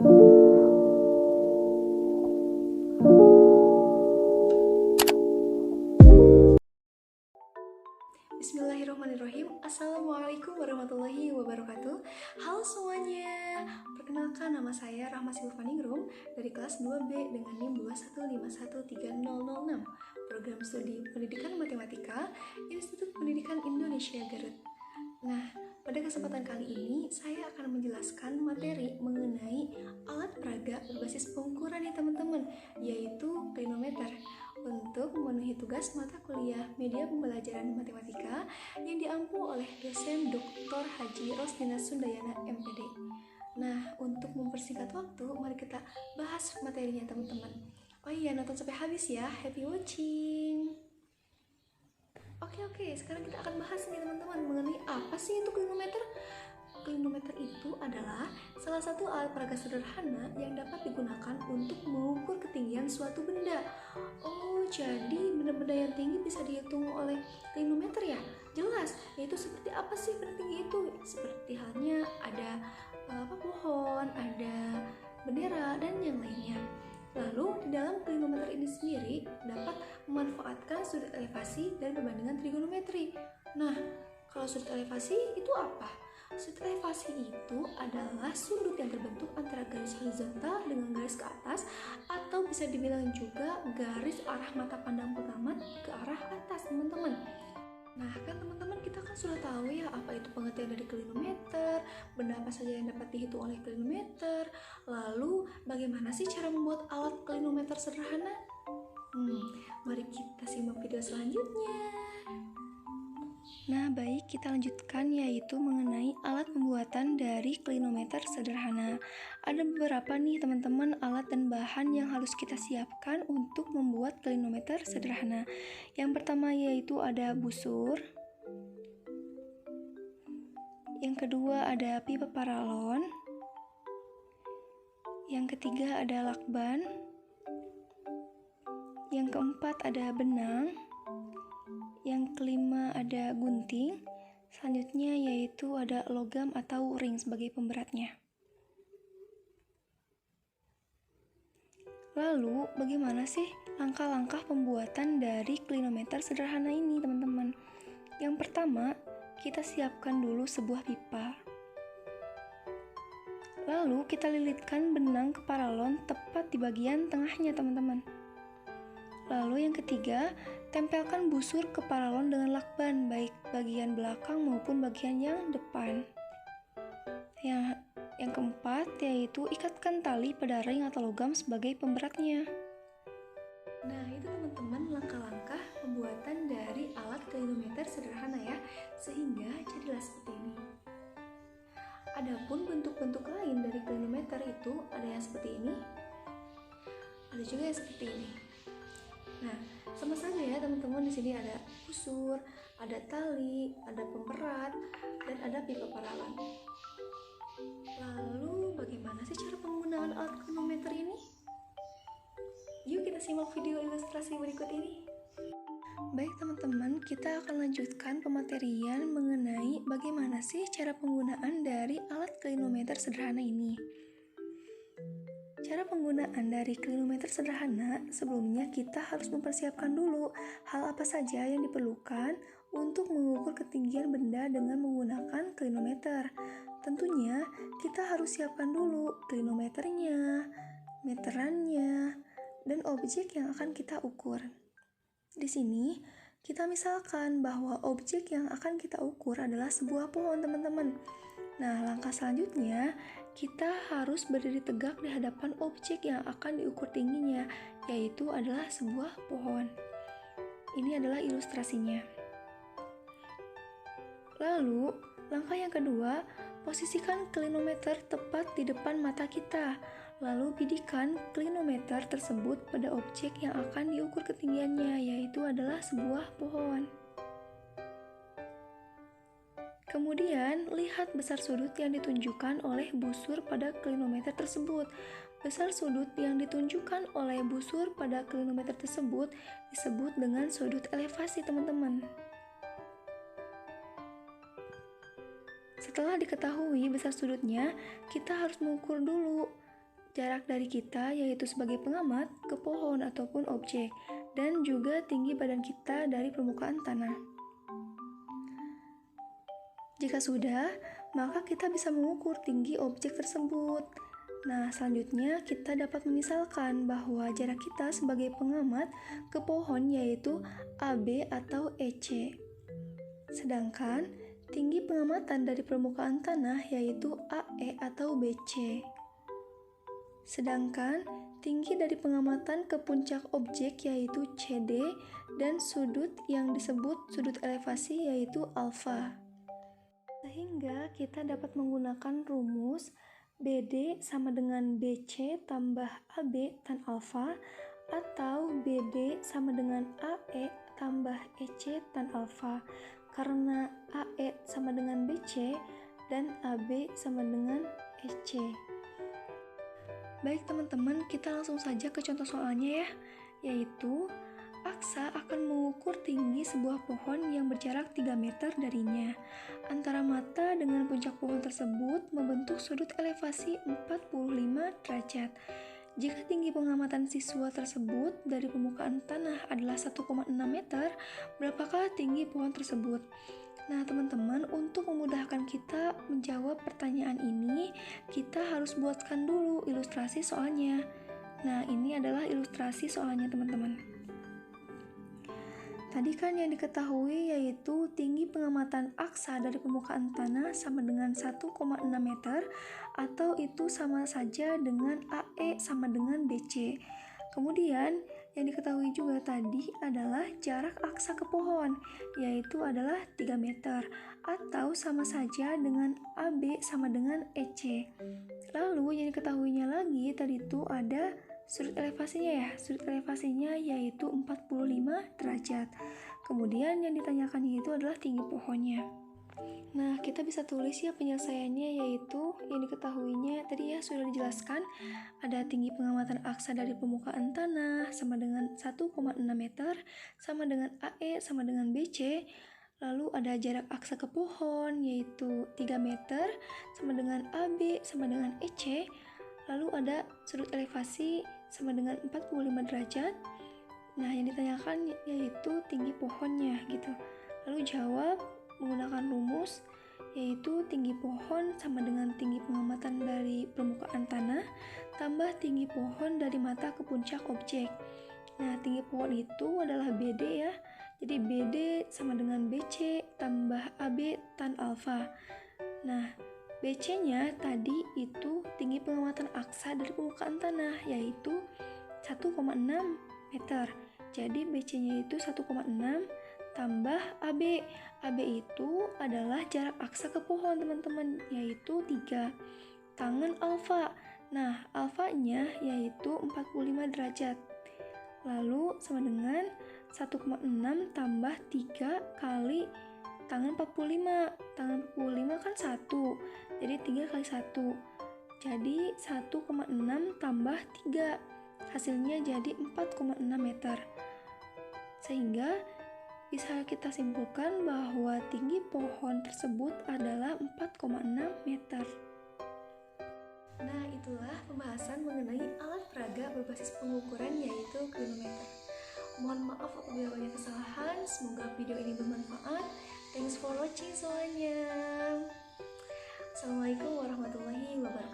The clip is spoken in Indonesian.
Bismillahirrahmanirrahim. Assalamualaikum warahmatullahi wabarakatuh. Halo semuanya. Perkenalkan, nama saya Rahma Silvaningrum dari kelas 2B dengan NIM 215130006, Program Studi Pendidikan Matematika, Institut Pendidikan Indonesia Garut. Nah, pada kesempatan kali ini saya akan menjelaskan materi mengenai alat peraga berbasis pengukuran nih teman-teman, yaitu klinometer, untuk memenuhi tugas mata kuliah media pembelajaran matematika yang diampu oleh dosen Dr. Haji Rosdina Sundayana MPD. Nah, untuk mempersingkat waktu, mari kita bahas materinya teman-teman. Oh iya, nonton sampai habis ya. Happy watching. Oke, sekarang kita akan bahas nih teman-teman mengenai apa sih itu klinometer. Klinometer itu adalah salah satu alat peraga sederhana yang dapat digunakan untuk mengukur ketinggian suatu benda. Oh, jadi benda-benda yang tinggi bisa dihitung oleh klinometer ya? Jelas, yaitu seperti apa sih benda tinggi itu? Seperti halnya ada pohon, ada bendera, dan yang lainnya. Lalu, di dalam klinometer ini sendiri dapat memanfaatkan sudut elevasi dan perbandingan trigonometri. Nah, kalau sudut elevasi itu apa? Sudut elevasi itu adalah sudut yang terbentuk antara garis horizontal dengan garis ke atas, atau bisa dibilang juga garis arah mata pandang pengamat ke arah atas, teman-teman. Nah, kan teman-teman kita kan sudah tahu ya apa itu pengertian dari klinometer, benda apa saja yang dapat dihitung oleh klinometer. Lalu, bagaimana sih cara membuat alat klinometer sederhana? Mari kita simak video selanjutnya. Nah, baik, kita lanjutkan yaitu mengenai alat pembuatan dari klinometer sederhana. Ada beberapa nih teman-teman alat dan bahan yang harus kita siapkan untuk membuat klinometer sederhana. Yang pertama yaitu ada busur. Yang kedua ada pipa paralon. Yang ketiga ada lakban. Yang keempat ada benang. Yang kelima ada gunting. Selanjutnya yaitu ada logam atau ring sebagai pemberatnya. Lalu, bagaimana sih langkah-langkah pembuatan dari klinometer sederhana ini, teman-teman? Yang pertama, kita siapkan dulu sebuah pipa. Lalu, kita lilitkan benang ke paralon tepat di bagian tengahnya, teman-teman. Lalu yang ketiga, tempelkan busur ke paralon dengan lakban, baik bagian belakang maupun bagian yang depan. Yang keempat, yaitu ikatkan tali pada ring atau logam sebagai pemberatnya. Nah, itu teman-teman langkah-langkah pembuatan dari alat klinometer sederhana ya, sehingga jadilah seperti ini. Adapun bentuk-bentuk lain dari klinometer itu ada yang seperti ini, ada juga yang seperti ini. Nah, sama saja ya teman-teman, di sini ada busur, ada tali, ada pemberat, dan ada pipa paralon. Lalu, bagaimana sih cara penggunaan alat klinometer ini? Yuk kita simak video ilustrasi berikut ini. Baik teman-teman, kita akan lanjutkan pematerian mengenai bagaimana sih cara penggunaan dari alat klinometer sederhana ini. Cara penggunaan dari klinometer sederhana, sebelumnya kita harus mempersiapkan dulu hal apa saja yang diperlukan untuk mengukur ketinggian benda dengan menggunakan klinometer. Tentunya kita harus siapkan dulu klinometernya, meterannya, dan objek yang akan kita ukur. Di sini, kita misalkan bahwa objek yang akan kita ukur adalah sebuah pohon, teman-teman. Nah, langkah selanjutnya, kita harus berdiri tegak di hadapan objek yang akan diukur tingginya, yaitu adalah sebuah pohon. Ini adalah ilustrasinya. Lalu, langkah yang kedua, posisikan klinometer tepat di depan mata kita. Lalu bidikan klinometer tersebut pada objek yang akan diukur ketinggiannya, yaitu adalah sebuah pohon. Kemudian, lihat besar sudut yang ditunjukkan oleh busur pada klinometer tersebut. Besar sudut yang ditunjukkan oleh busur pada klinometer tersebut disebut dengan sudut elevasi, teman-teman. Setelah diketahui besar sudutnya, kita harus mengukur dulu jarak dari kita yaitu sebagai pengamat ke pohon ataupun objek, dan juga tinggi badan kita dari permukaan tanah. Jika sudah, maka kita bisa mengukur tinggi objek tersebut. Nah, selanjutnya kita dapat memisalkan bahwa jarak kita sebagai pengamat ke pohon yaitu AB atau EC. Sedangkan tinggi pengamatan dari permukaan tanah yaitu AE atau BC. Sedangkan tinggi dari pengamatan ke puncak objek yaitu CD dan sudut yang disebut sudut elevasi yaitu alfa. Sehingga kita dapat menggunakan rumus BD sama dengan BC tambah AB tan alfa, atau BD sama dengan AE tambah EC tan alfa, karena AE sama dengan BC dan AB sama dengan EC. Baik teman-teman, kita langsung saja ke contoh soalnya ya, yaitu aksa akan mengukur tinggi sebuah pohon yang berjarak 3 meter darinya. Antara mata dengan puncak pohon tersebut membentuk sudut elevasi 45 derajat. Jika tinggi pengamatan siswa tersebut dari permukaan tanah adalah 1,6 meter, berapakah tinggi pohon tersebut? Nah teman-teman, untuk memudahkan kita menjawab pertanyaan ini, kita harus buatkan dulu ilustrasi soalnya. Nah ini adalah ilustrasi soalnya teman-teman. Tadi kan yang diketahui yaitu tinggi pengamatan aksa dari permukaan tanah sama dengan 1,6 meter, atau itu sama saja dengan AE sama dengan BC. Kemudian yang diketahui juga tadi adalah jarak aksa ke pohon, yaitu adalah 3 meter, atau sama saja dengan AB sama dengan EC. Lalu yang diketahuinya lagi tadi itu ada sudut elevasinya ya, sudut elevasinya yaitu 45 derajat. Kemudian yang ditanyakannya itu adalah tinggi pohonnya. Nah, kita bisa tulis ya penyelesaiannya, yaitu yang diketahuinya tadi ya sudah dijelaskan, ada tinggi pengamatan aksa dari permukaan tanah sama dengan 1,6 meter, sama dengan AE sama dengan BC. Lalu ada jarak aksa ke pohon yaitu 3 meter sama dengan AB sama dengan EC. Lalu ada sudut elevasi sama dengan 45 derajat. Nah, yang ditanyakan yaitu tinggi pohonnya gitu. Lalu jawab menggunakan rumus yaitu tinggi pohon sama dengan tinggi pengamatan dari permukaan tanah tambah tinggi pohon dari mata ke puncak objek. Nah, tinggi pohon itu adalah BD ya. Jadi BD sama dengan BC tambah AB tan alfa. Nah, BC-nya tadi itu tinggi pengamatan aksa dari permukaan tanah yaitu 1,6 meter. Jadi BC-nya itu 1,6 tambah AB. AB itu adalah jarak aksa ke pohon teman-teman, yaitu 3. Tangen alfa. Nah, alfanya yaitu 45 derajat. Lalu sama dengan 1,6 tambah 3 kali tangan 45. Tangan 45 kan 1. Jadi 3 kali 1. Jadi 1,6 tambah 3. Hasilnya jadi 4,6 meter. Sehingga bisa kita simpulkan bahwa tinggi pohon tersebut adalah 4,6 meter. Nah, itulah pembahasan mengenai alat peraga berbasis pengukuran yaitu kronometer. Mohon maaf apabila banyak kesalahan, semoga video ini bermanfaat. Thanks for watching semuanya. Assalamualaikum warahmatullahi wabarakatuh.